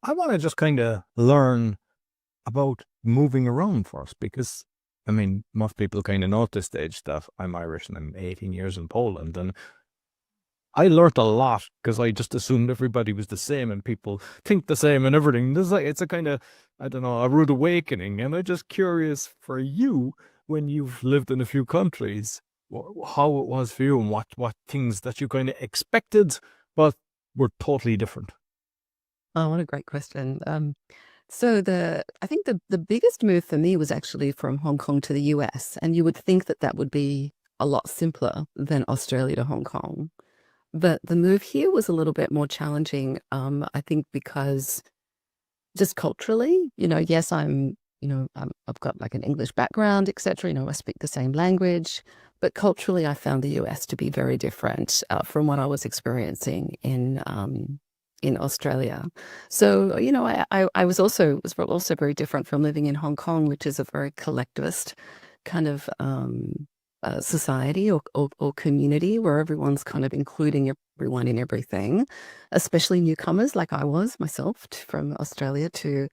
I want to just kind of learn about moving around first because, I mean, most people kind of know at this stage that I'm Irish and I'm 18 years in Poland. And I learnt a lot because I just assumed everybody was the same and people think the same and everything. It's a kind of, I don't know, a rude awakening. And I'm just curious for you when you've lived in a few countries, how it was for you and what things that you kind of expected, but were totally different. Oh, what a great question. I think the biggest move for me was actually from Hong Kong to the US, and you would think that that would be a lot simpler than Australia to Hong Kong. But the move here was a little bit more challenging. I think because just culturally, yes, I've got like an English background, etc. I speak the same language, but culturally, I found the US to be very different from what I was experiencing in Australia. So, I was also very different from living in Hong Kong, which is a very collectivist kind of society or community where everyone's kind of including everyone in everything, especially newcomers like I was myself from Australia to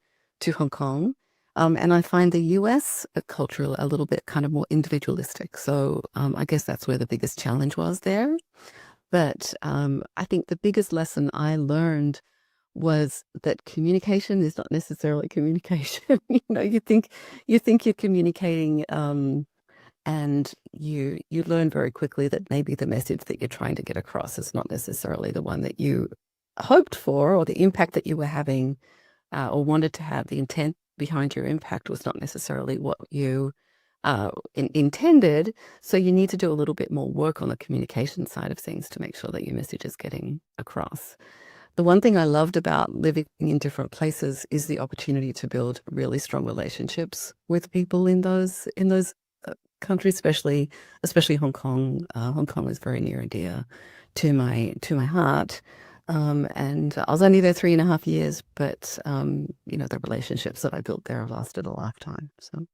Hong Kong. And I find the US culture a little bit kind of more individualistic. So I guess that's where the biggest challenge was there. But I think the biggest lesson I learned was that communication is not necessarily communication. You think you're communicating, and you learn very quickly that maybe the message that you're trying to get across is not necessarily the one that you hoped for, or the impact that you were having or wanted to have. The intent behind your impact was not necessarily what you intended. So you need to do a little bit more work on the communication side of things to make sure that your message is getting across. The one thing I loved about living in different places is the opportunity to build really strong relationships with people in those countries, especially Hong Kong. Hong Kong was very near and dear to my heart. And I was only there 3.5 years, but the relationships that I built there have lasted a lifetime. So.